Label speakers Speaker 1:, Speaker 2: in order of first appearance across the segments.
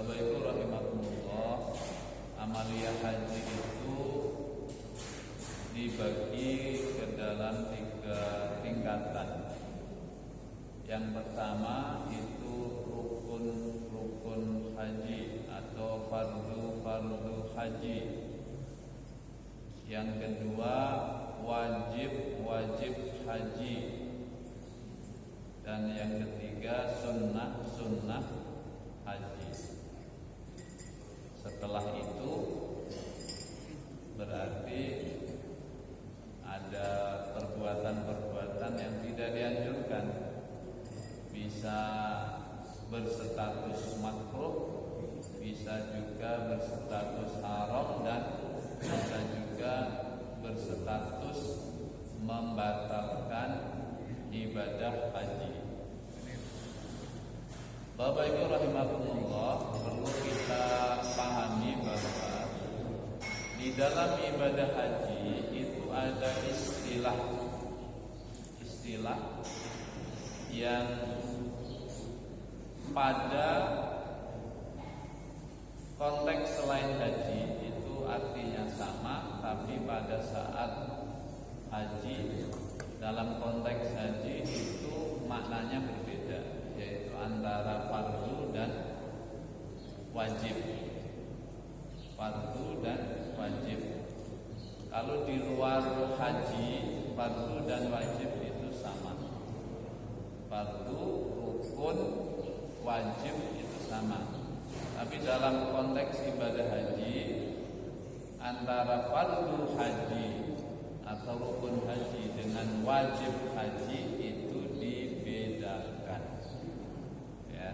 Speaker 1: Bapak Ibu rahimakumullah, amaliyah haji itu dibagi ke dalam 3 tingkatan. Yang pertama itu rukun haji atau fardu haji. Yang kedua wajib haji. Dan yang ketiga sunnah haji. Setelah itu berarti ada perbuatan-perbuatan yang tidak dianjurkan, bisa berstatus makruh, bisa juga berstatus haram, dan bisa juga berstatus membatalkan ibadah haji. Bapak Ibu rahimakumullah, perlu kita pahami bahwa di dalam ibadah haji itu ada istilah yang pada konteks selain haji itu artinya sama, tapi pada saat haji, dalam konteks haji itu maknanya berbeda, yaitu antara fardu dan wajib. Fardu dan wajib. Kalau di luar haji, fardu dan wajib itu sama. Fardu, rukun, wajib itu sama. Tapi dalam konteks ibadah haji, antara fardu haji atau rukun haji dengan wajib haji itu dibedakan. Ya.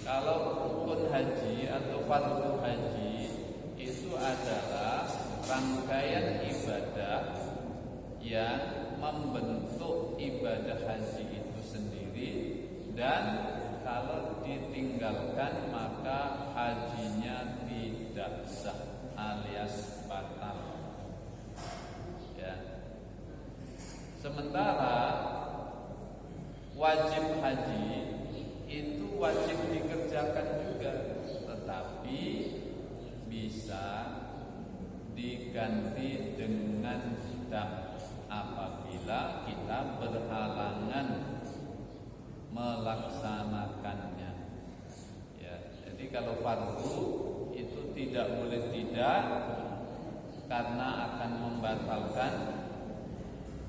Speaker 1: Kalau rukun haji atau fardu haji itu adalah rangkaian ibadah yang membentuk ibadah haji itu sendiri, dan kalau ditinggalkan maka hajinya tidak sah alias batal. Ya. Sementara wajib haji itu wajib dikerjakan juga, tetapi bisa diganti dengan dam apabila kita berhalangan melaksanakannya. Ya, jadi kalau fardu itu tidak boleh tidak, karena akan membatalkan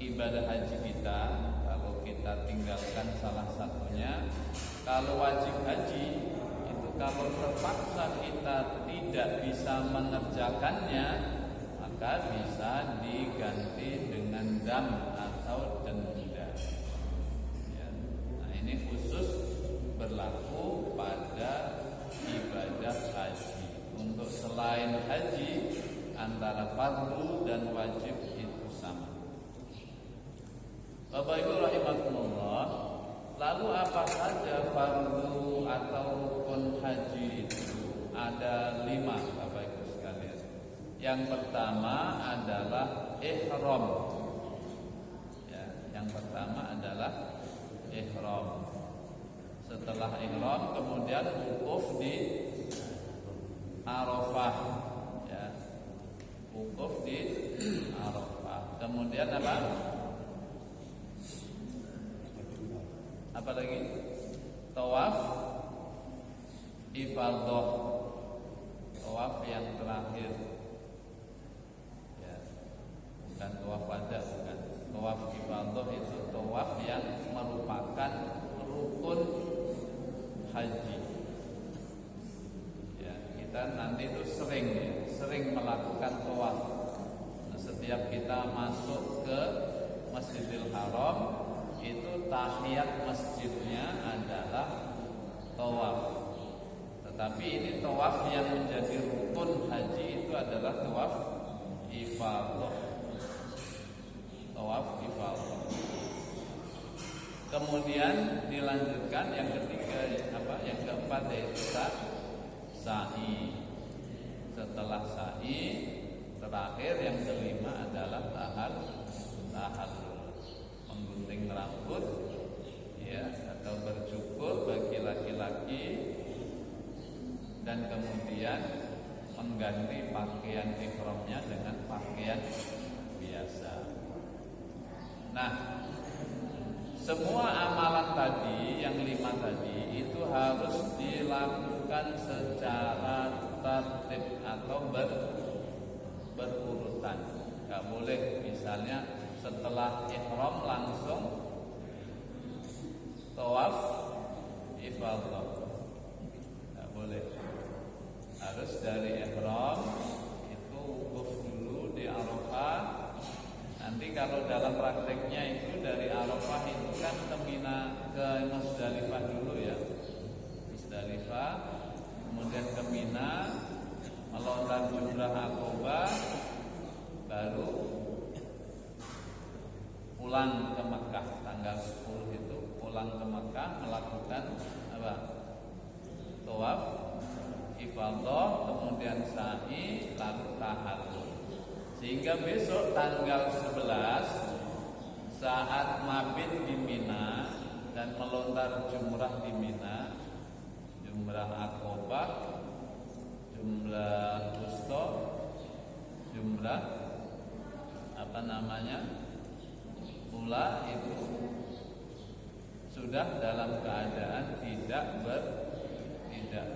Speaker 1: ibadah haji kita kalau kita tinggalkan salah satunya. Kalau wajib haji itu kalau terpaksa kita tidak bisa mengerjakannya, maka bisa diganti dengan dam atau denda. Ya. Nah, ini khusus berlaku pada ibadah haji. Untuk selain haji, antara fardu dan wajib itu sama. Bapak Ibu rahimakumullah, lalu apa saja fardu atau rukun haji itu? Ada 5 Bapak Ibu sekalian. Yang pertama adalah ihram. Ya, yang pertama adalah ihram. Setelah ihram kemudian wukuf di Arafah. Ya. Wukuf di Arafah. Kemudian apa? Apa lagi? Tawaf ifadah. Tawaf yang terakhir. Ya. Bukan tawaf wada, bukan. Tawaf ifadah itu tawaf yang merupakan rukun haji. Ya, kita nanti itu sering melakukan tawaf. Nah, setiap kita masuk ke Masjidil Haram, itu tahiyat masjidnya adalah tawaf. Tetapi ini tawaf yang menjadi rukun haji itu adalah tawaf ifadah. Tawaf ifadah. Kemudian dilanjutkan yang ketiga apa? Yang keempat yaitu sa'i. Setelah sa'i, terakhir yang kelima adalah tahallul. Menggunting rambut, ya, atau bercukur bagi laki-laki, dan kemudian mengganti pakaian ihramnya dengan pakaian biasa. Nah, semua amalan tadi yang 5 tadi itu harus dilakukan secara tertib atau berurutan. Gak boleh misalnya setelah ihram langsung tawaf ifadah. Gak boleh. Harus dari ihram itu wukuf dulu di Arafah. Nanti kalau dalam prakteknya itu dari Arafah itu kan ke Mina, ke Musdalifah dulu ya. Musdalifah, kemudian ke Mina, melontar jumrah Aqabah, baru pulang ke Mekah tanggal 10 itu pulang ke Mekah melakukan apa? Tawaf ifadah, kemudian sa'i, lalu tahallul. Sehingga besok tanggal 11 saat mabit di Mina dan melontar jumrah di Mina, jumrah Aqabah, jumrah wusta, jumrah ula itu sudah dalam keadaan tidak berihram,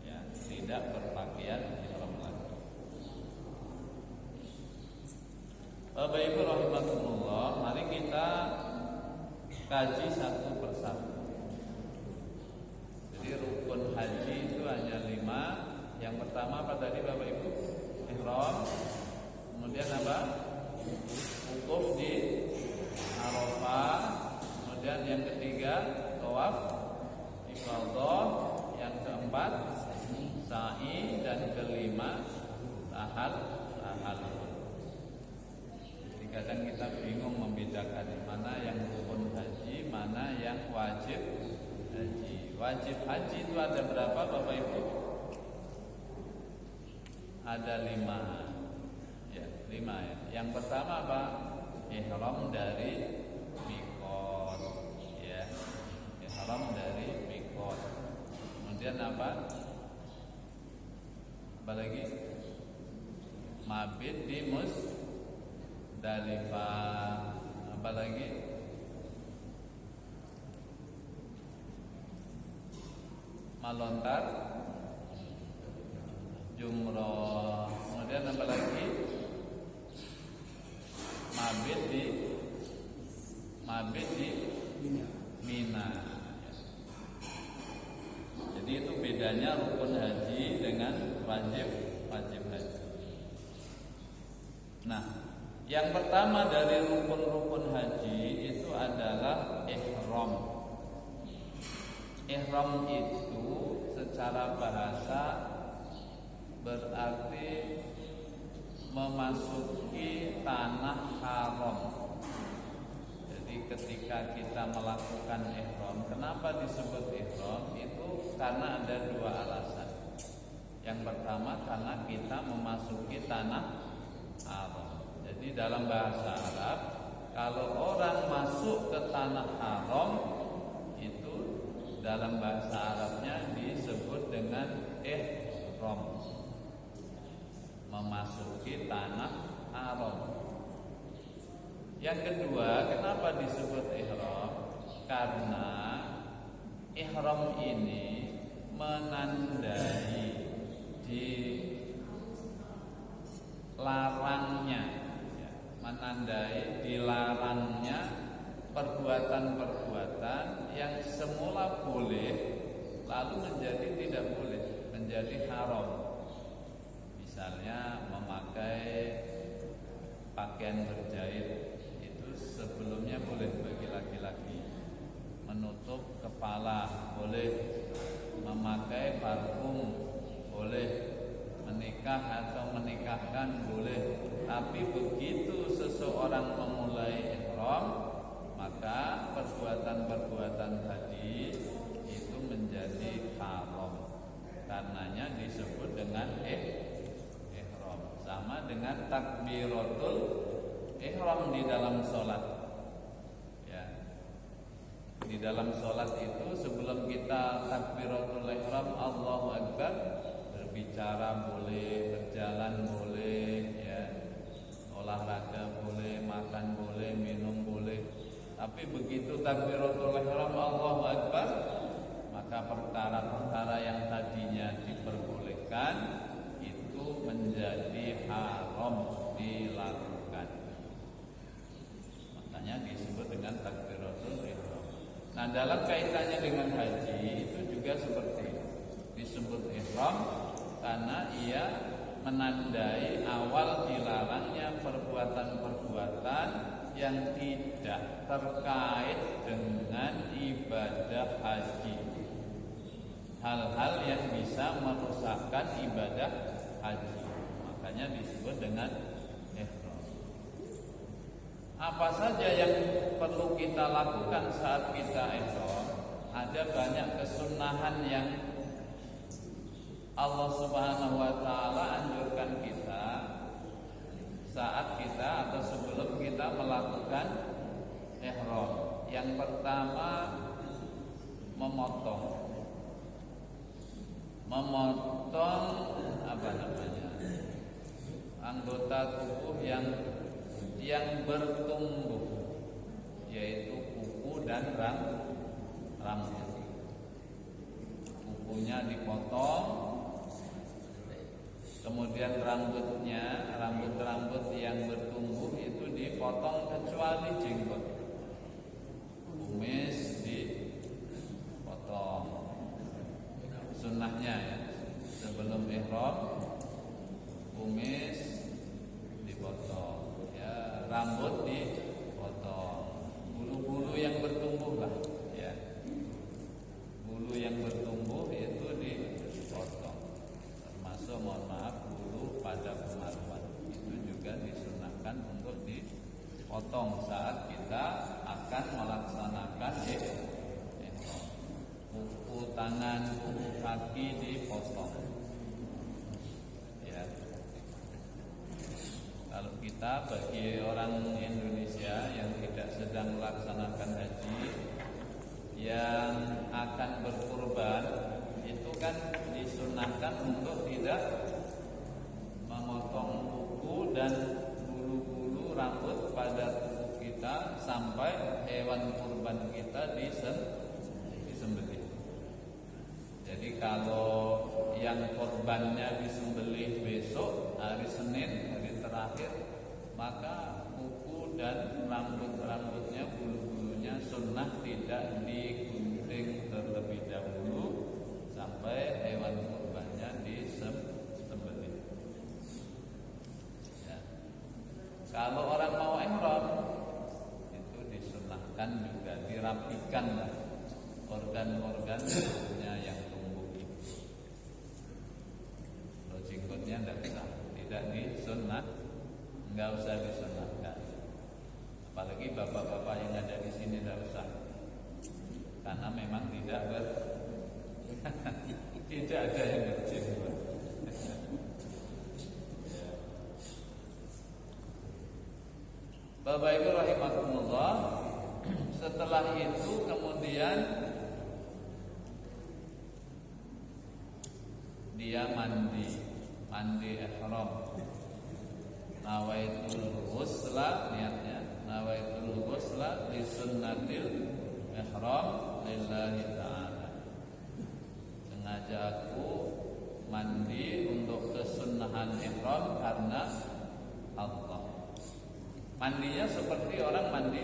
Speaker 1: ya, tidak berpakaian ihram lagi. Bapak Ibu rahimakumullah, mari kita kaji satu persatu. Jadi rukun haji itu hanya 5. Yang pertama apa tadi Bapak Ibu? Ihram. Kemudian apa? Wukuf di Arafah. Kemudian yang ketiga tawaf ifadah. Yang keempat sa'i, dan kelima tahallul. Jadi kadang kita bingung membedakan mana yang rukun haji, mana yang wajib haji. Wajib haji itu ada berapa Bapak Ibu? Ada 5. Ya, 5 ya. Yang pertama apa? Ihram dari miqat, ya. Ihram dari miqat. Kemudian apa? Apa lagi? Mabit di Musdalifah. Apa lagi? Melontar jumrah. Kemudian apa lagi? Mabit di Mina. Jadi itu bedanya rukun haji dengan wajib haji. Nah, yang pertama dari rukun-rukun haji itu adalah ihram. Ihram itu secara bahasa berarti memasuki tanah haram. Jadi ketika kita melakukan ihram, kenapa disebut ihram? Itu karena ada 2 alasan. Yang pertama karena kita memasuki tanah haram. Jadi dalam bahasa Arab, kalau orang masuk ke tanah haram itu dalam bahasa Arabnya disebut dengan ihram. Memasuki tanah haram. Yang kedua, kenapa disebut ihram? Karena ihram ini menandai dilarangnya perbuatan-perbuatan yang semula boleh lalu menjadi tidak boleh, menjadi haram. Misalnya memakai pakaian berjahit itu sebelumnya boleh bagi laki-laki, menutup kepala boleh, memakai parfum boleh, menikah atau menikahkan boleh. Tapi begitu seseorang memulai ihram, maka perbuatan-perbuatan tadi itu menjadi haram. Karenanya disebut dengan ihram. Sama dengan takbiratul ihram di dalam sholat. Ya. Di dalam sholat itu sebelum sebelum kita takbiratul ihram Allahu Akbar, berbicara boleh, berjalan boleh, ya, olahraga boleh, makan boleh, minum boleh. Tapi begitu takbiratul ihram Allahu Akbar, maka perkara-perkara yang tadinya diperbolehkan itu menjadi haram dilakukan. Makanya disebut dengan takbiratul ihram. Nah, dalam kaitannya dengan haji itu juga seperti disebut ihram karena ia menandai awal dilarangnya perbuatan-perbuatan yang tidak terkait dengan ibadah haji. Hal-hal yang bisa merusakkan ibadah haji, makanya disebut dengan ihram. Apa saja yang perlu kita lakukan saat kita ihram? Ada banyak kesunahan yang Allah Subhanahu wa taala anjurkan kita saat kita atau sebelum kita melakukan ihram. Yang pertama, memotong apa namanya? Anggota tubuh yang bertumbuh, yaitu kuku dan rambut. Kukunya dipotong, kemudian rambut yang bertumbuh itu dipotong kecuali jenggot. Kumis dipotong. Sunnahnya ya, sebelum ihram kumis dipotong, ya, rambut dipotong, bulu-bulu yang bertumbuh lah, ya, bulu yang bertumbuh itu dipotong, termasuk mohon maaf bulu pada kemaluan itu juga disunahkan untuk dipotong saat kita akan melaksanakan ihram. Kuku tangan, kuku kaki dipotong. Ya. Kalau kita bagi orang Indonesia yang tidak sedang melaksanakan haji, yang akan berkurban, itu kan disunahkan untuk tidak memotong kuku dan bulu-bulu rambut pada tubuh kita sampai hewan kurban kita disembelih. Jadi kalau yang korbannya disembelih besok hari Senin, hari terakhir, maka kuku dan rambutnya, bulu-bulunya sunnah tidak digunting terlebih dahulu sampai hewan kurbannya disembelih. Ya. Kalau orang mau ihram itu disunahkan juga dirapikan lah organ-organ tubuhnya yang jenggotnya tidak disunnah, enggak usah disunnahkan. Apalagi bapak-bapak yang ada di sini tidak usah, karena memang tidak ada yang berjenggot. Bapak Ibu rahimakumullah, setelah itu kemudian dia mandi ihram. Nawaitul ghusla, niatnya nawaitul ghusla li sunnatil ihram lillahi ta'ala. Sengaja aku mandi untuk kesunahan ihram karena Allah. Mandinya seperti orang mandi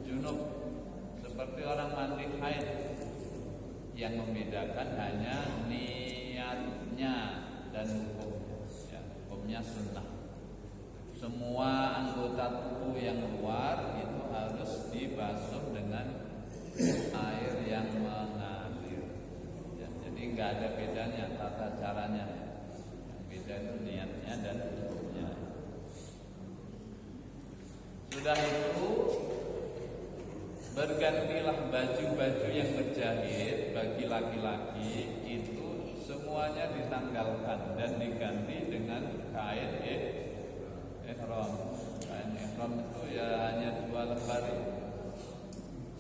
Speaker 1: junub, seperti orang mandi haid. Yang membedakan hanya niatnya dan hukumnya sunnah. Semua anggota tubuh yang luar itu harus dibasuh dengan air yang mengalir. Ya, jadi nggak ada bedanya tata caranya. Yang beda itu niatnya dan hukumnya. Sudah itu bergantilah baju-baju yang berjahit bagi laki-laki itu semuanya ditanggalkan dan diganti dengan kain ihram. Kain ihram itu ya hanya 2 lembar.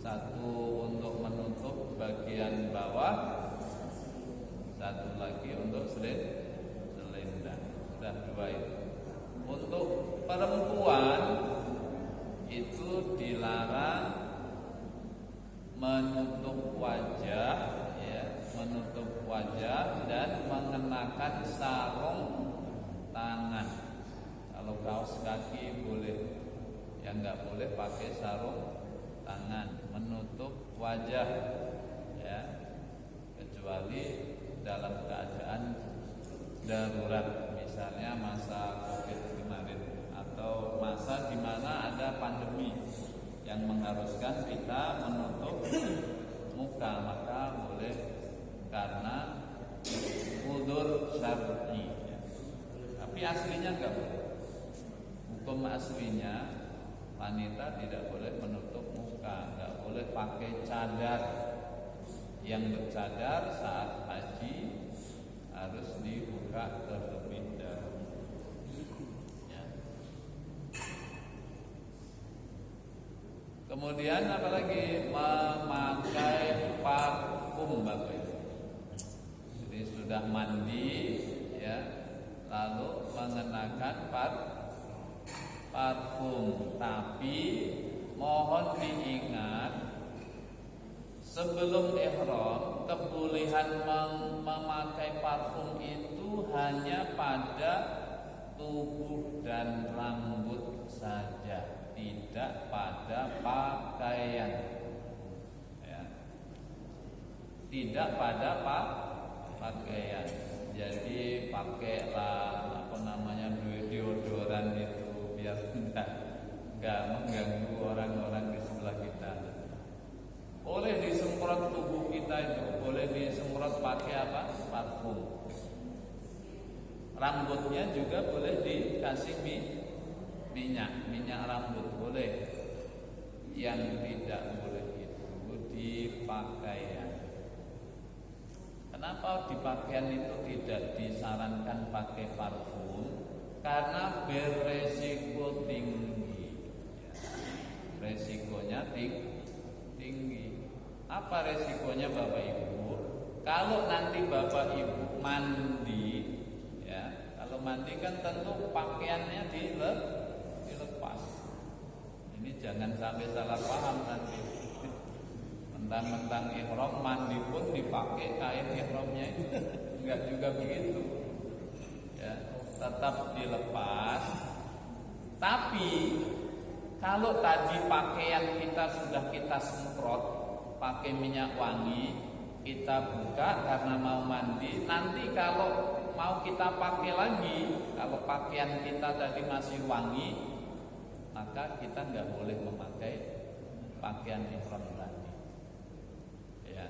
Speaker 1: satu untuk menutup bagian bawah, satu lagi untuk selendang. Sudah dua itu. Untuk perempuan itu dilarang menutup wajah, ya, menutup wajah dan mengenakan sarung tangan. Kalau kaos kaki boleh, yang nggak boleh pakai sarung tangan, menutup wajah, ya, kecuali dalam keadaan darurat, misalnya masa COVID kemarin atau masa di mana ada pandemi yang mengharuskan kita menutup muka, maka boleh karena udzur syar'i, ya. Tapi aslinya enggak boleh. Hukum aslinya wanita tidak boleh menutup muka, enggak boleh pakai cadar. Yang bercadar saat haji harus dibuka terlebih dahulu, ya. Kemudian apalagi memakai parfum, Bapak Ibu. Jadi sudah mandi, ya, lalu mengenakan parfum. Tapi mohon diingat, sebelum ihram kebolehan memakai parfum itu hanya pada tubuh dan rambut saja, tidak pada pakaian, ya. Tidak pada pakaian. Jadi pakailah deodoran itu biar enggak mengganggu orang-orang di sebelah kita. Boleh disemprot tubuh kita itu, boleh disemprot pakai apa? Parfum. Rambutnya juga boleh dikasih minyak rambut boleh. Yang tidak boleh itu di pakaian. Kenapa di pakaian itu tidak disarankan pakai parfum? Karena beresiko tinggi, ya. Resikonya tinggi. Apa resikonya, Bapak Ibu? Kalau nanti Bapak Ibu mandi, ya, kalau mandi kan tentu pakaiannya dilepas. Ini jangan sampai salah paham nanti. Mentang-mentang ihram mandi pun dipakai kain ihramnya itu. Enggak juga begitu. Ya, tetap dilepas. Tapi kalau tadi pakaian kita sudah kita semprot pakai minyak wangi, kita buka karena mau mandi. Nanti kalau mau kita pakai lagi, kalau pakaian kita tadi masih wangi, maka kita nggak boleh memakai pakaian ihram tadi, ya.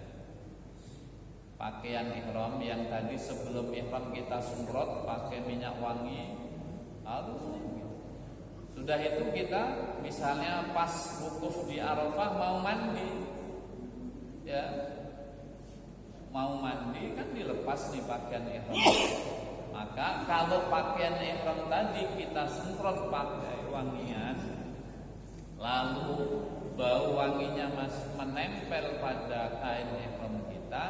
Speaker 1: Pakaian ihram yang tadi sebelum ihram kita semprot pakai minyak wangi, harus. Sudah itu kita misalnya pas wukuf di Arafah mau mandi, ya, mau mandi kan dilepas nih pakaian ihram. Maka kalau pakaian ihram tadi kita semprot pakai wangian, lalu bau wanginya masih menempel pada kain ihram kita,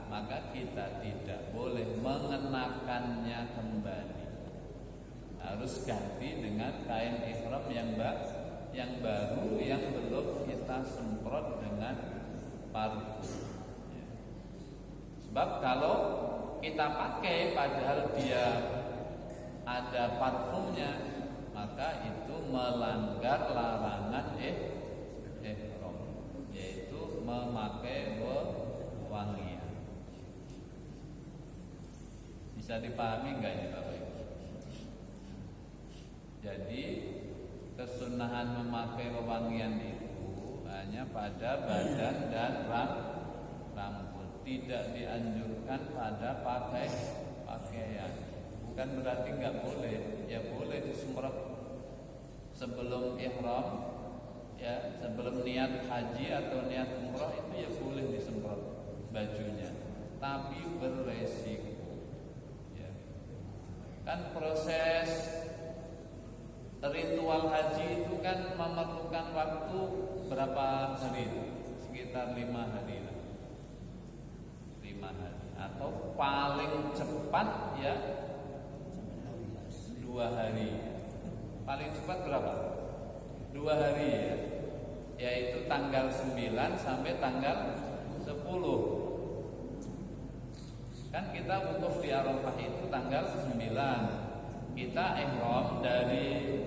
Speaker 1: maka kita tidak boleh mengenakannya kembali. Harus ganti dengan kain ihram yang baru yang belum kita semprot dengan parfum. Sebab kalau kita pakai padahal dia ada parfumnya, maka itu melanggar larangan ihram, yaitu memakai wangian. Bisa dipahami enggak ini, Bapak Ibu? Jadi kesunahan memakai wewangian itu hanya pada badan dan rambut, tidak dianjurkan pada pakaian. Bukan berarti nggak boleh, ya boleh disemprot sebelum ihram, ya, sebelum niat haji atau niat umrah itu ya boleh disemprot bajunya, tapi beresiko, ya. Kan proses ritual haji itu kan memerlukan waktu berapa hari? sekitar 5 hari lah. 5 hari atau paling cepat ya 2 hari. Paling cepat berapa? 2 hari ya. Yaitu tanggal 9 sampai tanggal 10. Kan kita wukuf di Arafah itu tanggal 9. Kita ihram dari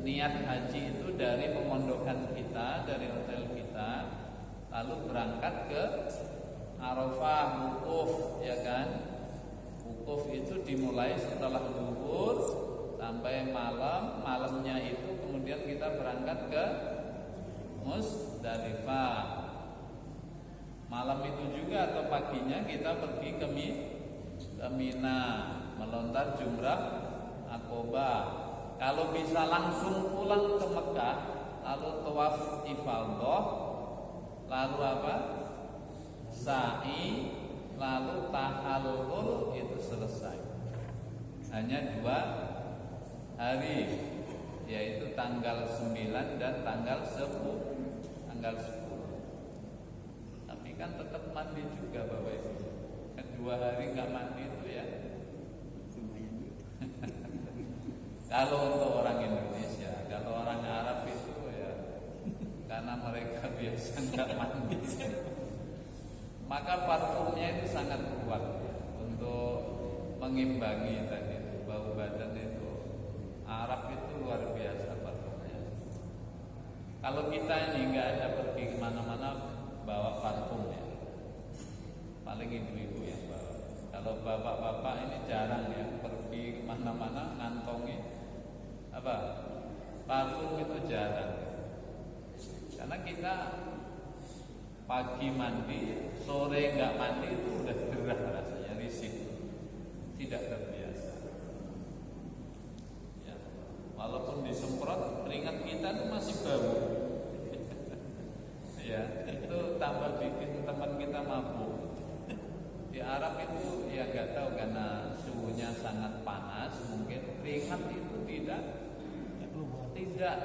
Speaker 1: niat haji itu dari pemondokan kita, dari hotel kita, lalu berangkat ke Arafah wukuf, ya kan? Wukuf itu dimulai setelah zuhur sampai malam. Malamnya itu kemudian kita berangkat ke Musdalifah. Malam itu juga atau paginya kita pergi ke Mina, melontar jumrah Aqobah. Kalau bisa langsung pulang ke Mekah, lalu tawaf ifadhah, lalu apa? Sa'i, lalu tahallul, itu selesai. Hanya 2 hari, yaitu tanggal 9 dan tanggal 10. Tapi kan tetap mandi juga Bapak Ibu. Kan 2 hari nggak mandi itu ya. Kalau untuk orang Indonesia, kalau orang Arab itu ya karena mereka biasa nggak mandi, maka parfumnya itu sangat kuat ya, untuk mengimbangi tadi itu bau badan itu. Arab itu luar biasa parfumnya. Kalau kita ini nggak ada pergi kemana-mana bawa parfum ya, paling ibu-ibu yang bawa. Kalau bapak-bapak ini jarang ya pergi kemana-mana ngantongi apa parfum, itu jarang. Karena kita pagi mandi, sore nggak mandi itu udah gerah rasanya, risih, tidak terbiasa. Ya, walaupun disemprot keringat kita itu masih bau. Ya, itu tambah bikin teman kita mabuk. Di Arab itu ya nggak tahu karena suhunya sangat panas, mungkin keringat itu tidak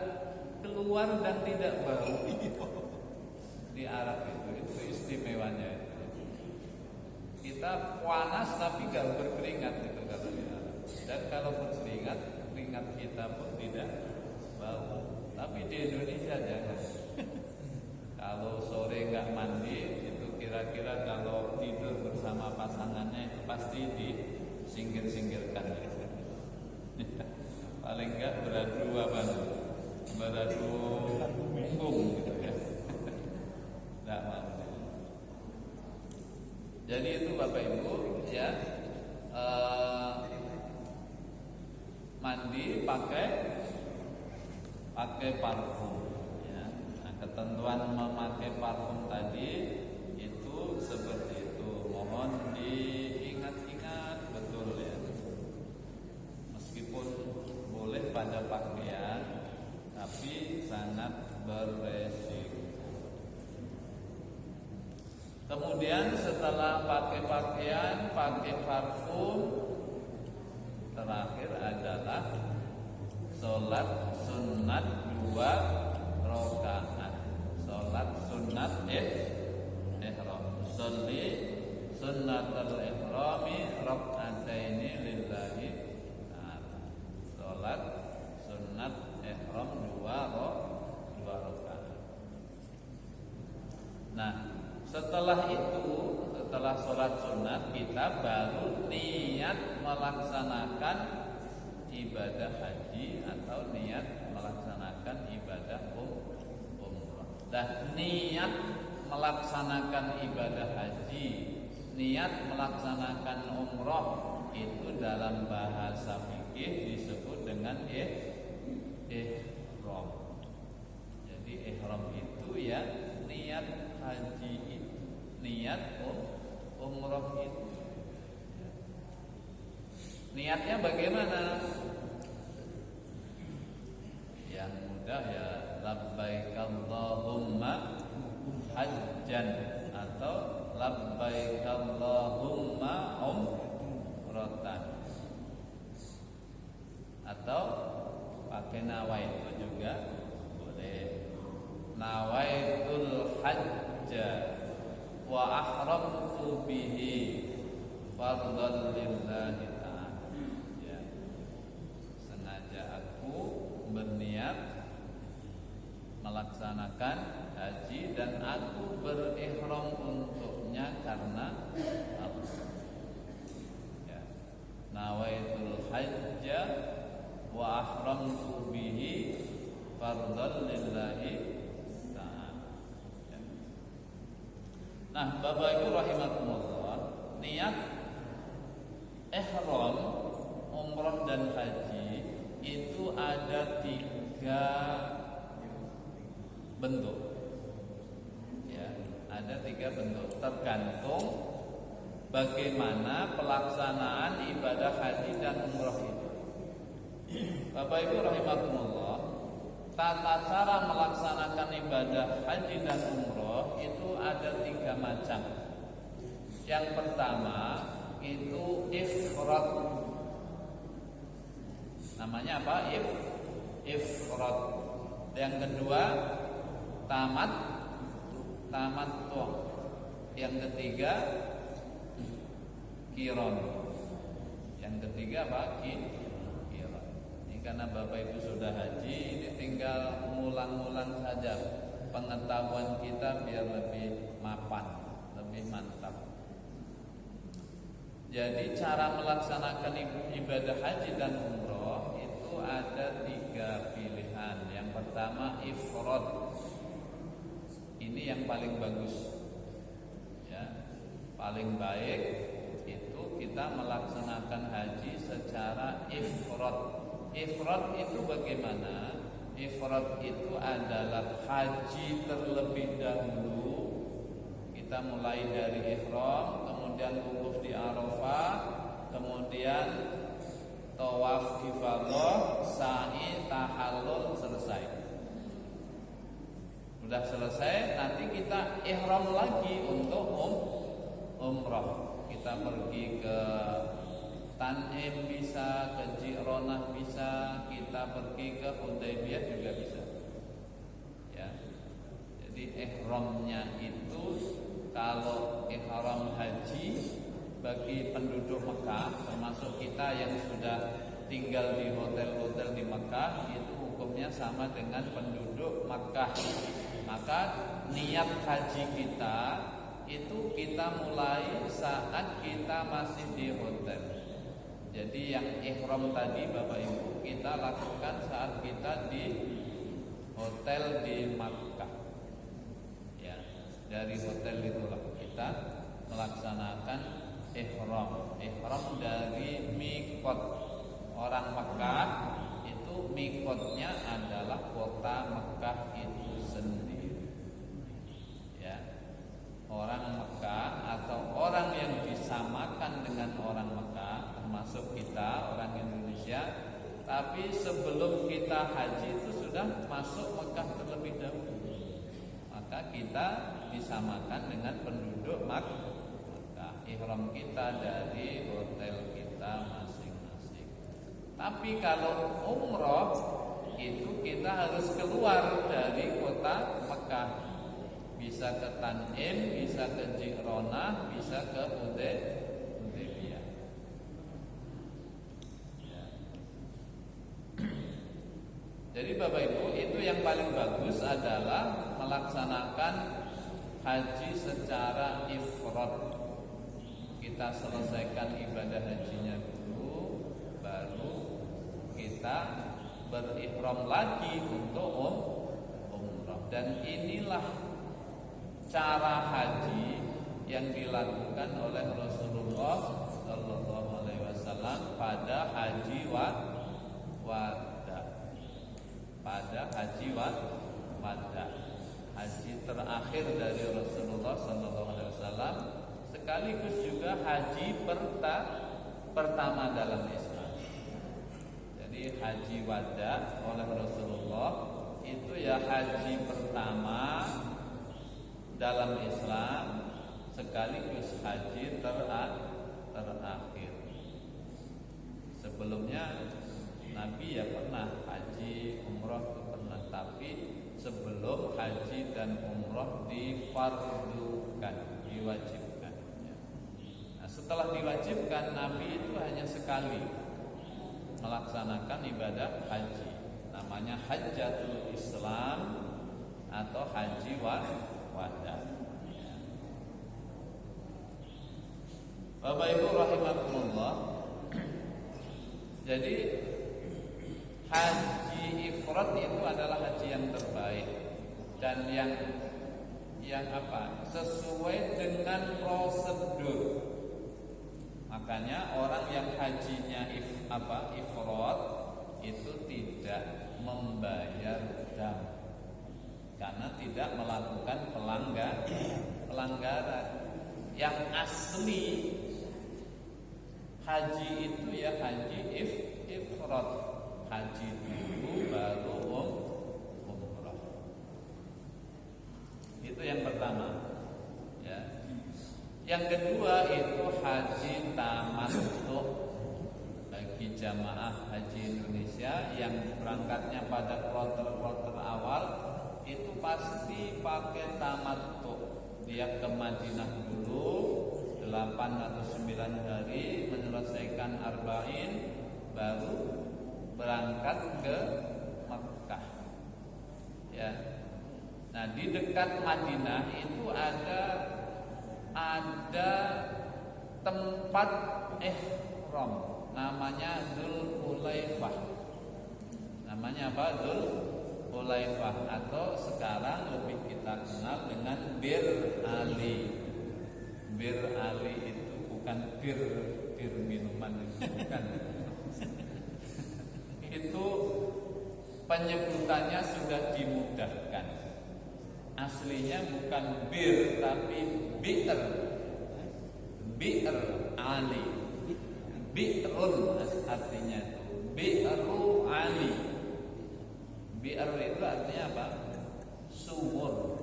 Speaker 1: keluar dan tidak bau. Di Arab itu istimewanya itu. Kita panas tapi nggak berkeringat itu kalau di Arab. Dan kalau berkeringat, keringat kita pun tidak bau. Tapi di Indonesia jangan. Kalau sore nggak mandi itu kira-kira kalau tidur bersama pasangannya itu pasti disingkir-singkirkan. Paling nggak beradu punggung gitu ya. Nggak mandi. Jadi itu Bapak Ibu ya, mandi pakai parfum. Ketentuan memakai parfum tadi itu seperti itu. Mohon diingat-ingat betul ya. Meskipun boleh pada pakaian, tapi sangat beresiko. Kemudian setelah pakai pakaian, pakai parfum, terakhir adalah sholat sunat 2 rakaat. Salat sunat ihram. Sholli sunnatul ihrami rak'ataini lillahi ta'ala. Salat sunat ihram 2 rakaat. Nah, setelah itu, setelah sholat sunat, kita baru niat melaksanakan ibadah haji atau niat melaksanakan ibadah umrah. Dan niat melaksanakan ibadah haji, niat melaksanakan umrah itu dalam bahasa fikih disebut dengan ihram. Jadi ihram itu ya niat haji itu, niat umrah itu. Niatnya bagaimana? Yang mudah ya labbaik Allahumma hajjan atau labbaik Allahumma umratan, atau pakai nawaitu juga boleh. Nawaitul hajj hajja wa ahramtu bihi fardhan lillahi ta'ala. Ya. Sengaja aku berniat melaksanakan haji dan aku berihram untuknya karena Allah. Ya. Nawaitul hajja wa ahramtu bihi fardhan lillahi ta'ala. Ya. Nah, Bapak Ibu rahimakumullah, niat ihram umrah dan haji itu ada 3 bentuk. Ya, ada 3 bentuk tergantung bagaimana pelaksanaan ibadah haji dan umrah itu. Bapak Ibu rahimakumullah, tata cara melaksanakan ibadah haji dan umrah itu ada 3 macam. Yang pertama itu ifrad. Namanya apa? Ifrad. Yang kedua tamattu. Yang ketiga qiran. Yang ketiga apa? Qiran. Ini karena Bapak Ibu sudah haji, ini tinggal ngulang-ngulang saja pengetahuan kita biar lebih mapan, lebih mantap. Jadi cara melaksanakan ibadah haji dan umroh itu ada 3 pilihan. Yang pertama ifrad. Ini yang paling bagus, ya, paling baik itu kita melaksanakan haji secara ifrad. Ifrad itu bagaimana? Ifrad itu adalah haji terlebih dahulu. Kita mulai dari ihram, kemudian wukuf di Arafah, kemudian tawaf ifadah, sa'i, tahallul, selesai. Sudah selesai, nanti kita ihram lagi untuk umrah. Kita pergi ke Tan'im bisa, ke Ji'ronah bisa, kita pergi ke Hudaybiyah juga bisa. Ya. Jadi ihramnya itu kalau ihram haji bagi penduduk Mekah, termasuk kita yang sudah tinggal di hotel-hotel di Mekah, itu hukumnya sama dengan penduduk Mekah. Maka niat haji kita itu kita mulai saat kita masih di hotel. Jadi yang ihram tadi Bapak Ibu kita lakukan saat kita di hotel di Makkah. Ya, dari hotel itulah kita melaksanakan ihram. Ihram dari miqat. Orang Makkah itu miqatnya adalah kota Makkah itu sendiri. Ya. Orang Makkah atau orang yang disamakan dengan orang Makkah, termasuk kita orang Indonesia, tapi sebelum kita haji itu sudah masuk Makkah terlebih dahulu, maka kita disamakan dengan penduduk Makkah. Ihram kita dari hotel kita masing-masing. Tapi kalau umroh itu kita harus keluar dari kota Makkah. Bisa ke Tan'im, bisa ke Ji'ronah, bisa ke Hudaybiyah. Ya. Jadi Bapak Ibu, itu yang paling bagus adalah melaksanakan haji secara ifrad. Kita selesaikan ibadah hajinya dulu, baru kita berihram lagi untuk umrah. Dan inilah cara haji yang dilakukan oleh Rasulullah Sallallahu Alaihi Wasallam pada haji wada. Pada haji wada, haji terakhir dari Rasulullah Sallallahu Alaihi Wasallam, sekaligus juga haji pertama dalam Islam. Jadi haji wada oleh Rasulullah itu ya haji pertama dalam Islam sekaligus haji terakhir. Sebelumnya Nabi ya pernah haji umrah itu pernah, tapi sebelum haji dan umroh difardukan, diwajibkan. Nah, setelah diwajibkan, Nabi itu hanya sekali melaksanakan ibadah haji. Namanya Hajjatul Islam atau haji wada. Bapak Ibu rahimakumullah. Jadi haji ifrad itu adalah haji yang terbaik dan yang apa? Sesuai dengan prosedur. Makanya orang yang hajinya ifrad itu tidak membayar dam karena tidak melakukan pelanggaran. Yang asli haji itu ya haji ifrad, haji dulu baru umrah. Itu yang pertama. Ya. Yang kedua itu haji tamattu bagi jamaah haji Indonesia yang berangkatnya pada kloter awal itu pasti pakai tamattu. Dia ke Madinah dulu 8 atau 9 hari menyelesaikan arba'in baru berangkat ke Mekah. Ya. Nah, di dekat Madinah itu ada tempat ihram namanya Dzulhulaifah. Namanya apa? Dzulhulaifah atau sekarang lebih kita kenal dengan Bir Ali. Bir Ali itu bukan bir minuman, itu bukan. Itu penyebutannya sudah dimudahkan. Aslinya bukan bir tapi bi'r. Bi'r Ali. Bi'run artinya itu. Bi'ru Ali. Bi'r itu artinya apa? Sumur.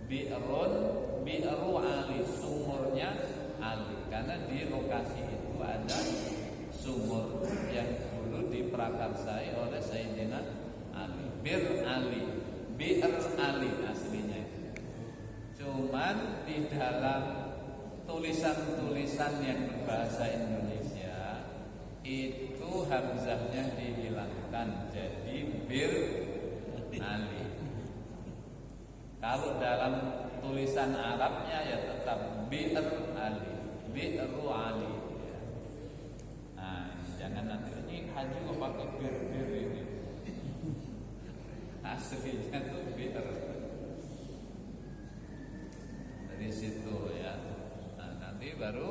Speaker 1: Bi'ru Ali, sumurnya Ali. Karena di lokasi itu ada sumur yang dulu diprakarsai oleh Sayyidina Ali. Bir Ali, Bir Ali aslinya. Cuman di dalam tulisan-tulisan yang berbahasa Indonesia itu hamzahnya dihilangkan jadi Bir Ali. Kalau dalam tulisan Arabnya ya tetap Bir Ali, Bi'ru Ali. Nah, jangan nanti ini haji kok pakai bir ini. Aslinya tuh bir. Dari situ ya. Nah, nanti baru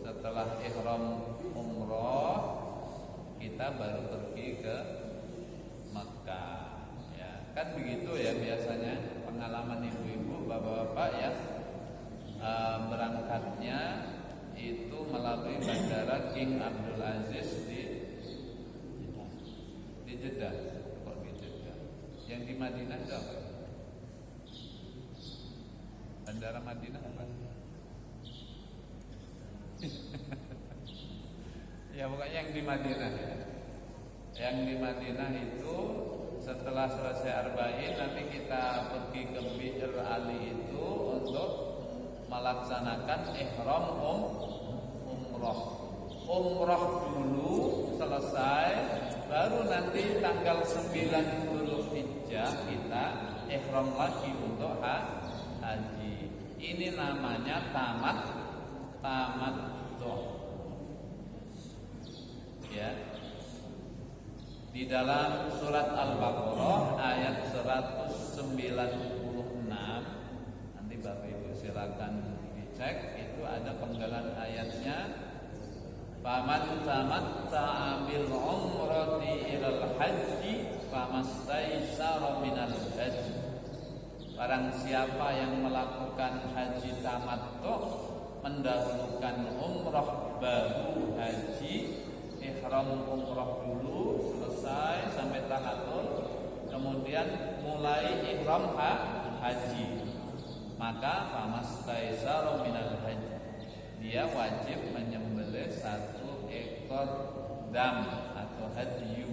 Speaker 1: setelah ihram umroh kita baru pergi ke Mekah. Ya, kan begitu ya biasanya pengalaman ibu-ibu, bapak-bapak ya. Berangkatnya itu melalui bandara King Abdul Aziz di Jeddah. Kok di Jeddah? Yang di Madinah itu apa? Bandara Madinah apa? Ya pokoknya yang di Madinah ya. Yang di Madinah itu setelah selesai arba'in nanti kita pergi ke Bir Ali itu untuk melaksanakan ihram umroh. Umroh dulu selesai, baru nanti tanggal 9 Dzulhijjah kita ihram lagi untuk haji. Ini namanya tamattu. Ya. Di dalam surat Al-Baqarah ayat 196, nanti Bapak Ibu silakan dicek, itu ada penggalan ayatnya. Faman tamatta'a bil umrati ilal haji famastaysara minal haji. Barang siapa yang melakukan haji tamattu, mendahulukan umrah baru haji, ihram umrah dulu selesai sampai tamattu, kemudian mulai ihram haji, maka famastaysara minal haji, dia wajib menyembelih 1 ekor dam atau hadyu,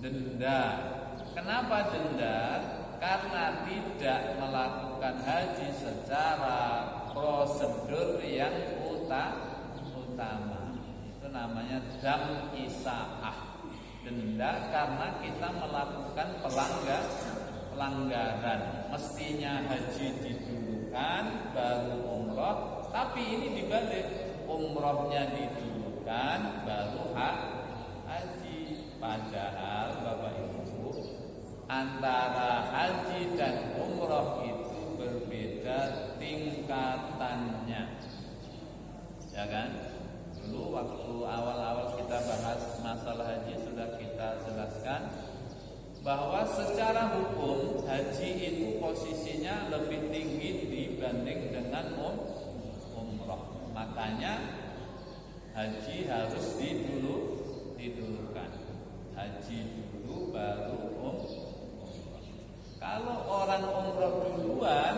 Speaker 1: denda
Speaker 2: Kenapa denda? Karena tidak melakukan haji secara prosedur yang utama. Itu namanya dam isaah. Denda karena kita melakukan pelanggaran. Mestinya haji didulukan baru umroh, tapi ini dibalik. Umrohnya didulukan baru haji. Padahal Bapak Ibu, antara haji dan umroh itu berbeda tingkatannya, ya kan? Dulu waktu awal-awal kita bahas masalah haji sudah kita jelaskan bahwa secara hukum haji itu posisinya lebih tinggi dibanding dengan umroh. Makanya haji harus didulukan. Haji dulu baru umroh. Kalau orang umroh duluan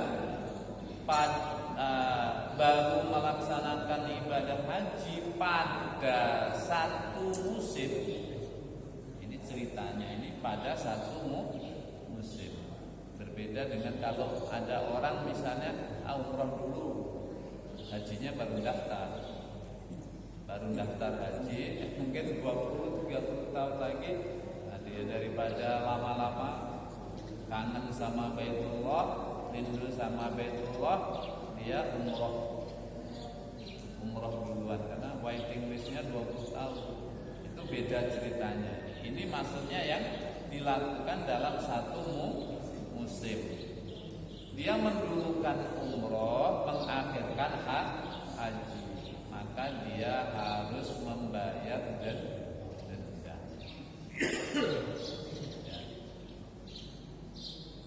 Speaker 2: baru melaksanakan ibadah haji pada satu musim, ini ceritanya ini pada satu musim. Berbeda dengan kalau ada orang misalnya umroh dulu, hajinya baru daftar haji, mungkin 20-30 tahun lagi. Nah, dia daripada lama-lama kangen sama Baitullah, rindu sama Baitullah, dia umroh duluan karena waiting listnya 20 tahun. Itu beda ceritanya. Ini maksudnya yang dilakukan dalam satu musim. Dia mendulukan umroh, mengakhirkan haji, maka dia harus membayar denda.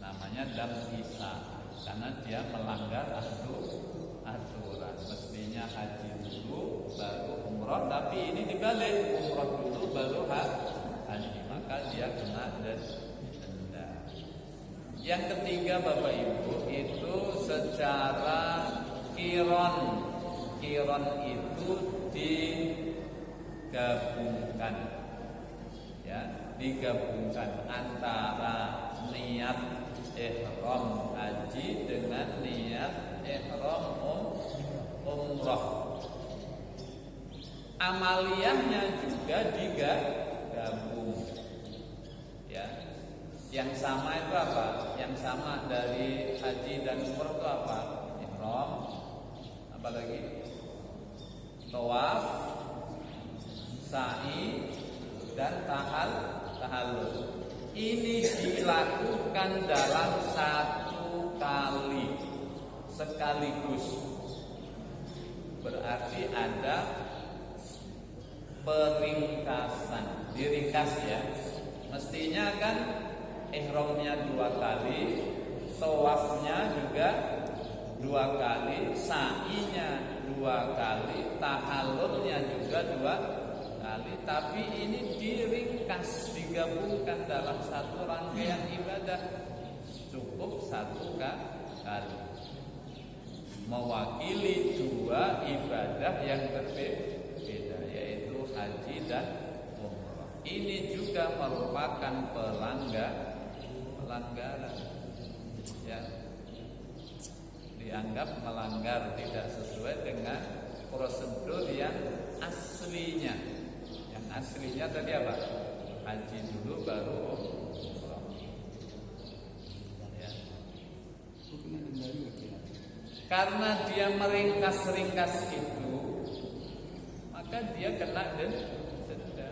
Speaker 2: Namanya dam isa, karena dia melanggar aturan. Mestinya haji dulu baru umroh, tapi ini dibalik, umroh dulu baru haji, maka dia kena denda. Yang ketiga Bapak Ibu, itu secara kiron itu digabungkan, ya, digabungkan antara niat ihram haji dengan niat ihram umroh. Amaliyahnya juga digabung, ya. Yang sama itu apa? Yang sama dari haji dan umroh itu apa? Ihram, apalagi tawaf, sa'i, dan tahallul. Ini dilakukan dalam satu kali sekaligus. Berarti ada peringkasan, diringkas ya. Mestinya kan ihramnya 2 kali, tawafnya juga 2 kali, sa'inya 2 kali, tahallulnya juga 2 kali. Tapi ini diringkas, digabungkan dalam satu rangkaian ibadah. Cukup 1 kali, mewakili 2 ibadah yang berbeda, yaitu haji dan umrah. Ini juga merupakan pelanggaran, ya. Dianggap melanggar, tidak sesuai dengan prosedur yang aslinya. Yang aslinya tadi apa? Haji dulu baru umrah. Ya. Karena dia meringkas-ringkas itu, maka dia kena denda.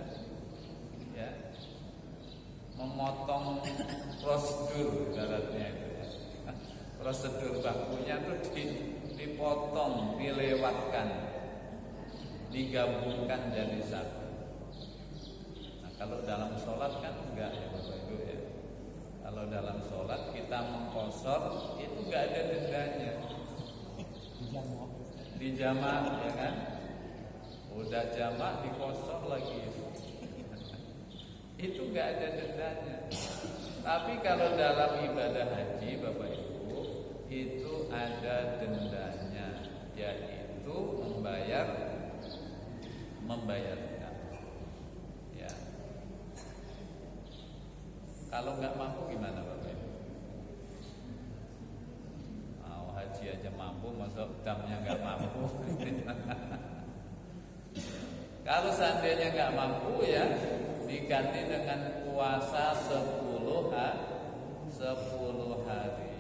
Speaker 2: Ya. Memotong prosedur ibaratnya itu. Prosedur bakunya itu dipotong, dilewatkan, digabungkan jadi satu. Nah, kalau dalam sholat kan enggak ya Bapak Ibu ya. Kalau dalam sholat kita mengqashar itu enggak ada dendanya. Di jamaah ya kan. Udah jamaah diqashar lagi. Itu enggak ada dendanya. Tapi kalau dalam ibadah haji Bapak Ibu, itu ada dendanya, yaitu membayarkan. Ya.
Speaker 1: Kalau nggak mampu gimana Bapak Ibu? Haji aja mampu, masuk damnya nggak mampu. Kalau seandainya nggak mampu ya diganti dengan puasa 10 hari.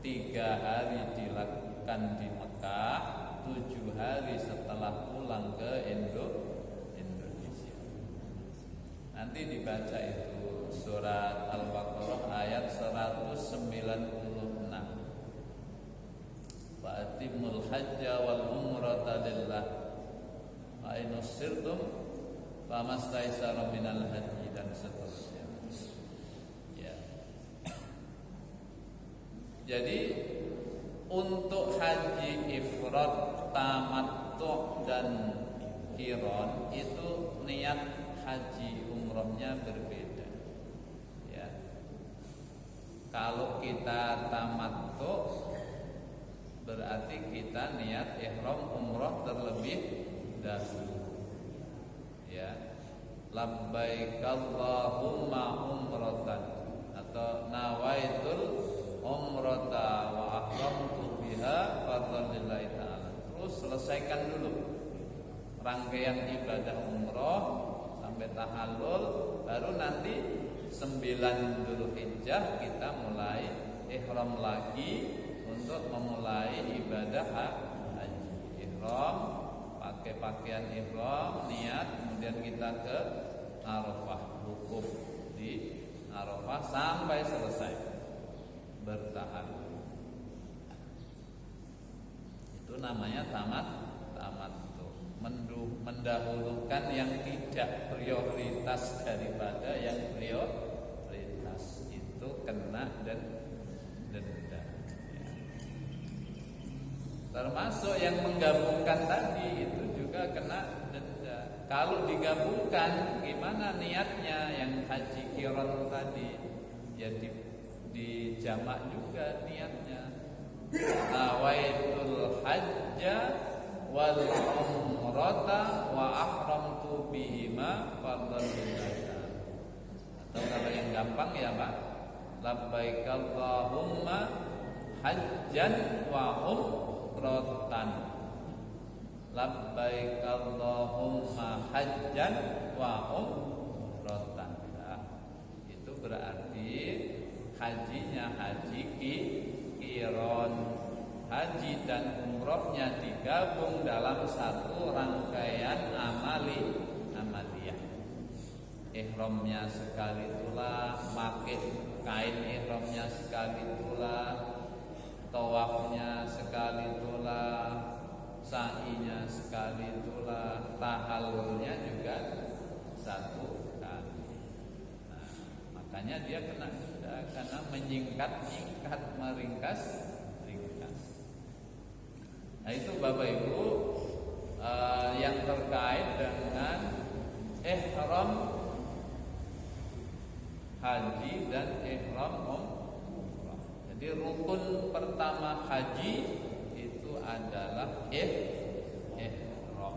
Speaker 1: 3 hari dilakukan di Mekah, 7 hari setelah pulang ke Indonesia. Nanti dibaca itu surat Al-Baqarah ayat 196. Fa'atimul hajja wal umrata lillah wa in usirtum famastaysara minal hadi dan seterusnya. Ya. Jadi untuk haji ifrad, tamattu dan qiran itu niat haji umrohnya berbeda. Ya. Kalau kita tamattu berarti kita niat ihram umroh terlebih dahulu. Ya. Labbaik Allahumma umratan atau nawaitul umrata wa ahramtu biha fadlillahi ta'ala. Terus selesaikan dulu rangkaian ibadah umroh sampai tahallul, baru nanti 9 Dzulhijjah kita mulai ihram lagi untuk memulai ibadah haji. Ihram, pakai pakaian ihram, niat, kemudian kita ke Arafah, wukuf di Arafah sampai selesai bertahan. Itu namanya tamattu. Mendahulukan yang tidak prioritas daripada yang prioritas. Itu kena dan denda. Termasuk yang menggabungkan tadi itu juga kena denda. Kalau digabungkan gimana niatnya yang haji qiran tadi? Ya di jamak juga niatnya. Nawaitul hajja wal umrata wa ahramtu bihima fadlillahi. Atau kalau yang gampang ya Pak, labbaik Allahumma hajjan wa umratan. Labbaik Allahumma hajjan wa umratan. Nah, itu berarti hajinya haji qiran. Haji dan umrohnya digabung dalam satu rangkaian amaliyah. Ihramnya sekali itulah, pakai kain ihramnya sekali itulah, tawafnya sekali itulah, sa'inya sekali itulah, tahallulnya juga satu kali. Nah, makanya dia kena denda karena menyingkat, meringkas. Nah itu Bapak Ibu yang terkait dengan ihram haji dan ihram umrah. Jadi rukun pertama haji itu adalah ihram.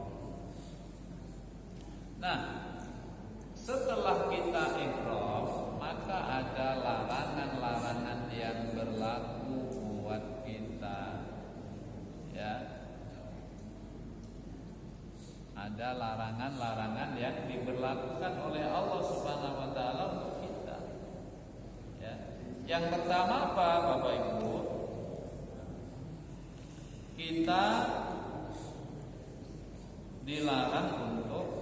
Speaker 1: Nah, setelah kita ihram, maka ada larangan-larangan yang berlaku buat kita. Ya. Ada larangan-larangan yang diberlakukan oleh Allah Subhanahu wa taala untuk kita. Ya. Yang pertama apa, Bapak Ibu? Kita dilarang untuk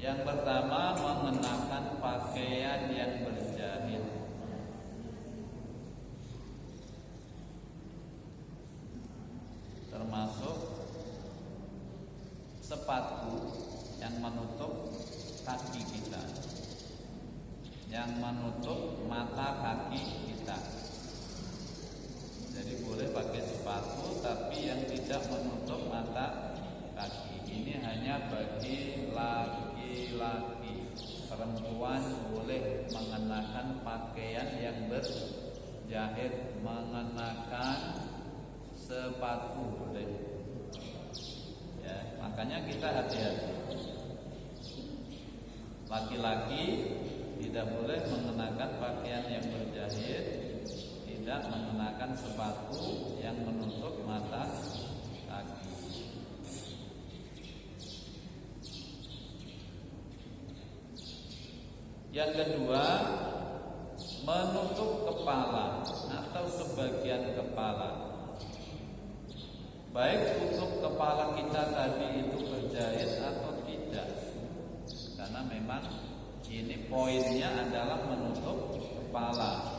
Speaker 1: yang pertama mengenakan pakaian yang berjahit. Termasuk sepatu yang menutup kaki kita, yang menutup mata kaki kita. Jadi boleh pakai sepatu tapi yang tidak menutup mata kaki. mengenakan pakaian yang berjahit, mengenakan sepatu boleh. Ya, makanya kita hati-hati. Laki-laki tidak boleh mengenakan pakaian yang berjahit, tidak mengenakan sepatu yang menutup mata kaki. Yang kedua, menutup kepala atau sebagian kepala. Baik tutup kepala kita tadi itu berjahit atau tidak, karena memang ini poinnya adalah menutup kepala.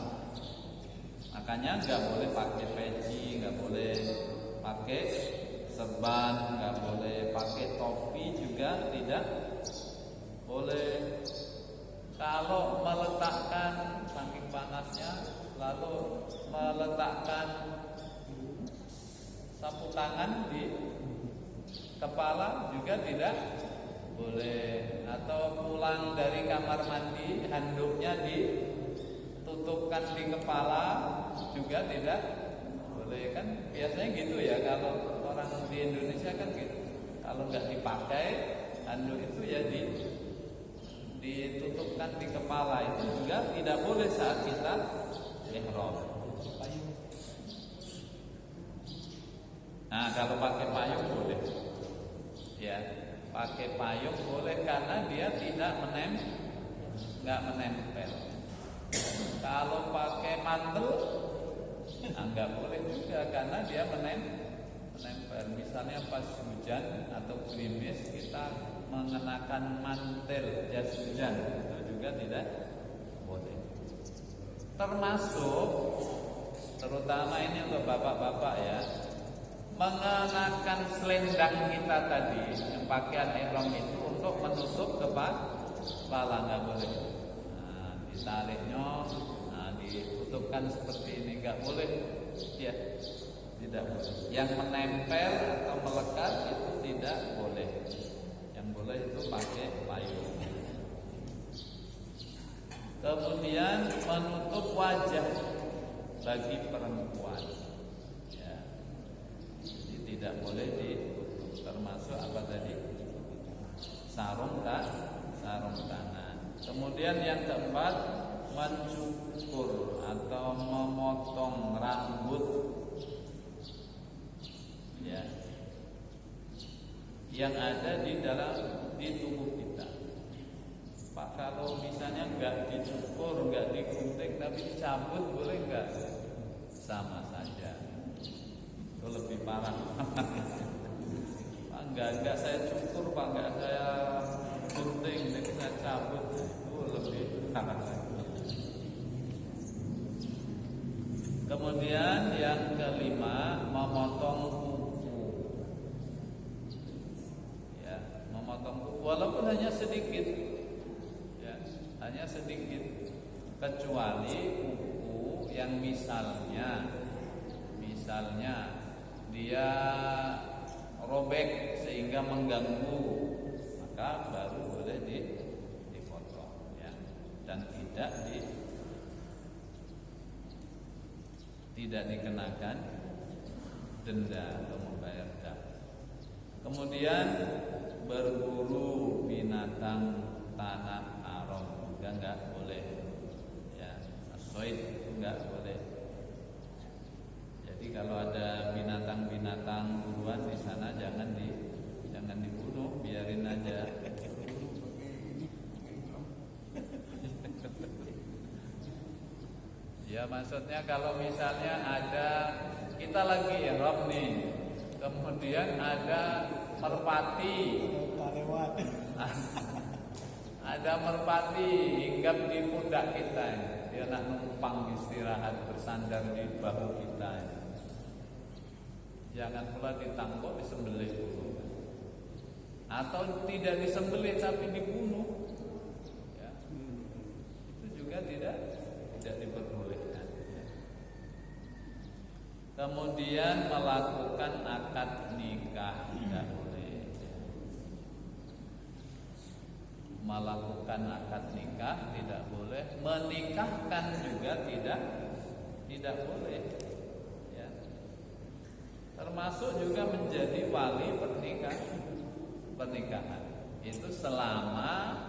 Speaker 1: Makanya nggak boleh pakai peci, nggak boleh pakai serban, nggak boleh pakai topi juga tidak boleh. Kalau meletakkan, saking panasnya, lalu meletakkan sapu tangan di kepala juga tidak boleh. Atau pulang dari kamar mandi, handuknya ditutupkan di kepala juga tidak boleh. Kan biasanya gitu ya, kalau orang di Indonesia kan gitu. Kalau nggak dipakai handuk itu ya ditutupkan di kepala, itu juga tidak boleh saat kita ihram. Nah, kalau pakai payung boleh. Ya, pakai payung boleh karena dia tidak nggak menempel. Kalau pakai mantel, nggak boleh juga karena dia menempel. Misalnya pas hujan atau gerimis kita mengenakan mantel jas hujan, itu juga tidak boleh. Termasuk, terutama ini untuk bapak-bapak ya, mengenakan selendang kita tadi, yang pakaian ihram itu untuk menutup kepala, nggak boleh. Nah, ditariknya, ditutupkan seperti ini, nggak boleh. Ya, tidak boleh. Yang menempel atau melekat itu tidak boleh. Yang boleh itu pakai payung. Kemudian menutup wajah bagi perempuan. Ya. Jadi tidak boleh ditutup. Termasuk apa tadi? Sarung tangan. Kemudian yang keempat, mencukur atau memotong rambut. Ya. Yang ada di tubuh kita. Pak, kalau misalnya nggak dicukur, nggak digunting, tapi dicabut boleh nggak? Sama saja. Itu lebih parah. Pak, nggak saya cukur, Pak, nggak saya gunting, tapi saya cabut, itu lebih parah. Kemudian yang kelima, memotong walaupun hanya sedikit, ya, hanya sedikit, kecuali kuku yang misalnya dia robek sehingga mengganggu, maka baru boleh dipotong, ya, dan tidak dikenakan denda atau membayar denda. Kemudian berburu binatang tanah haram juga nggak boleh, ya, asoid nggak boleh. Jadi kalau ada binatang buruan di sana jangan dibunuh, biarin aja. Ya, maksudnya kalau misalnya ada, kita lagi ihram nih, kemudian ada merpati, ada merpati hinggap di pundak kita, dia nak numpang istirahat bersandar di bahu kita. Jangan pula ditangkap, disembelih dulu, atau tidak disembelih tapi dibunuh, ya, itu juga tidak diperbolehkan. Kemudian melakukan akad nikah tidak boleh. melakukan akad nikah tidak boleh, menikahkan juga tidak boleh, ya. Termasuk juga menjadi wali pernikahan. Itu selama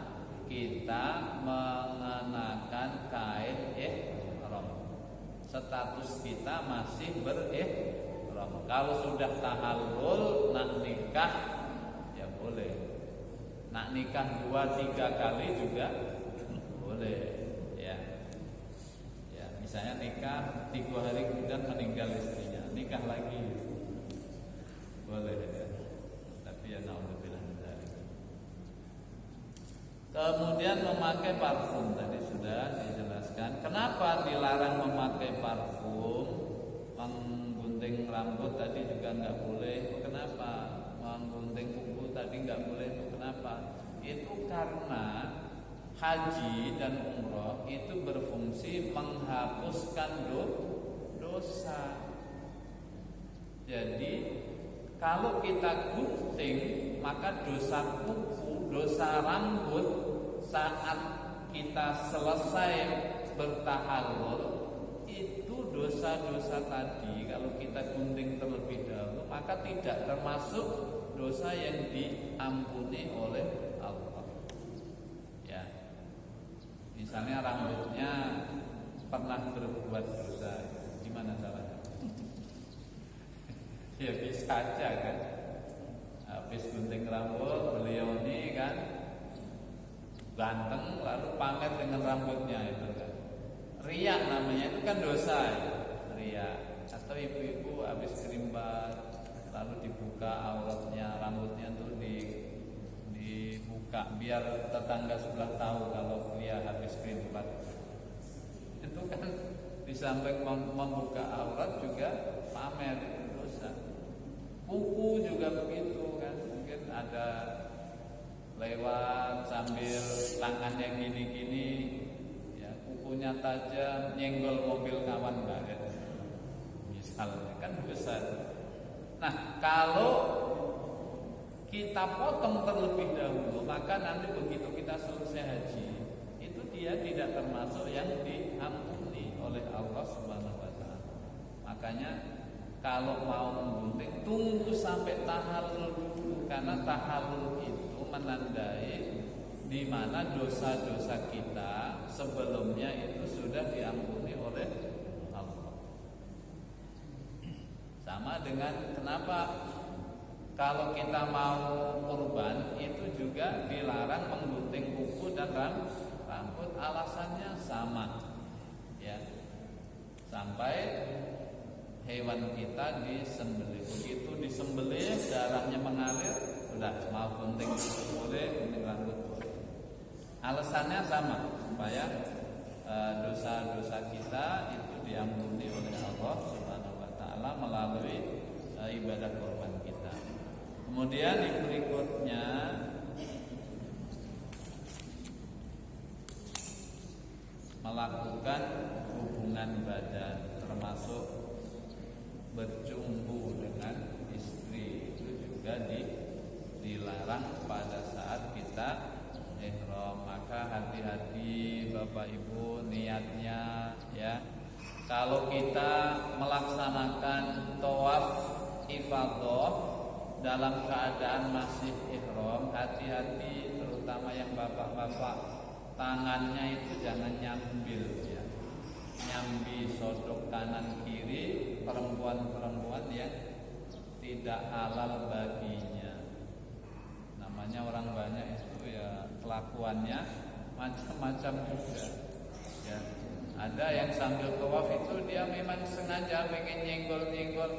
Speaker 1: kita mengenakan kain ihram. Status kita masih berihram. Kalau sudah tahallul, nak nikah ya boleh. Nak nikah 2-3 kali juga boleh, ya. Ya, misalnya nikah 3 hari kemudian meninggal istrinya, nikah lagi boleh, ya. Tapi ya naudzubillah min dzalik. Kemudian memakai parfum tadi sudah dijelaskan. Kenapa dilarang memakai parfum? Menggunting rambut tadi juga nggak boleh. Kenapa? Menggunting kuku tadi nggak boleh. Kenapa? Itu karena haji dan umroh itu berfungsi menghapuskan dosa. Jadi kalau kita gunting, maka dosa kuku, dosa rambut saat kita selesai bertahallul, itu dosa-dosa tadi kalau kita gunting terlebih dahulu, maka tidak termasuk dosa yang diampuni oleh Allah. Ya. Misalnya rambutnya pernah berbuat dosa, gimana caranya? Ya bisa aja kan. Habis gunting rambut, beliau ini kan ganteng lalu pamer dengan rambutnya itu kan. Riya namanya, itu kan dosa ya. Riya. Atau ibu-ibu habis kerimbat lalu dibuka auratnya, rambutnya tuh dibuka biar tetangga sebelah tahu kalau dia habis kerimbat. Itu kan di samping membuka aurat juga pamer, itu dosa. Kuku juga begitu kan, mungkin ada lewat sambil tangannya gini-gini, ya kukunya tajam nyenggol mobil kawan banget, misalnya kan dosa. Nah, kalau kita potong terlebih dahulu, maka nanti begitu kita selesai haji, itu dia tidak termasuk yang diampuni oleh Allah Subhanahu wa taala. Makanya kalau mau menggunting, tunggu sampai tahallul dulu, karena tahallul itu menandai di mana dosa-dosa kita sebelumnya itu sudah diampuni oleh Allah. Sama dengan kenapa kalau kita mau kurban itu juga dilarang menggunting kuku dan rambut, alasannya sama, ya, sampai hewan kita disembelih. Begitu disembelih darahnya mengalir, sudah mau gunting boleh, gunting rambut boleh. Alasannya sama, supaya dosa-dosa kita itu diampuni oleh Allah Subhanahu wa taala melalui ibadah kurban kita. Kemudian yang berikutnya melakukan hubungan badan, termasuk berjumpa dengan istri, itu juga dilarang pada saat kita ihram. Maka hati-hati Bapak Ibu niatnya, ya. Kalau kita melaksanakan tawaf ifadah dalam keadaan masih ihram, hati-hati, terutama yang bapak-bapak, tangannya itu jangan nyambil, ya. Nyambi sodok kanan kiri, perempuan-perempuan yang tidak halal baginya. Namanya orang banyak itu ya kelakuannya macam-macam juga, ya. Ada yang sambil tawaf itu dia memang sengaja pengen nyenggol-nyenggol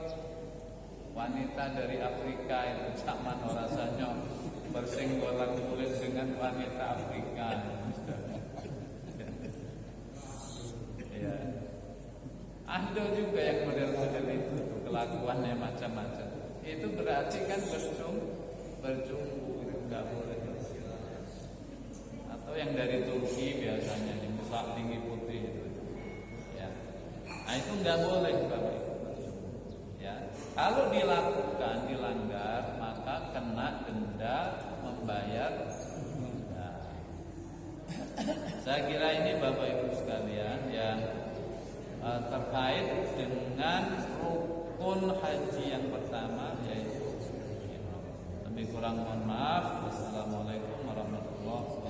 Speaker 1: wanita dari Afrika itu, sama rasanya bersenggolan kulit dengan wanita Afrika. Ya. Ada juga yang model-model itu, kelakuannya macam-macam. Itu berarti kan berjumbu, nggak boleh. Atau yang dari Turki biasanya yang besar tinggi putih itu, ya. Nah itu nggak boleh Bapak Ibu. Ya, kalau dilakukan, dilanggar, maka kena denda, membayar denda. Saya kira ini Bapak Ibu sekalian yang terkait dengan rukun haji yang pertama, yaitu ihram. Lebih kurang mohon maaf. Wassalamualaikum warahmatullahi wabarakatuh.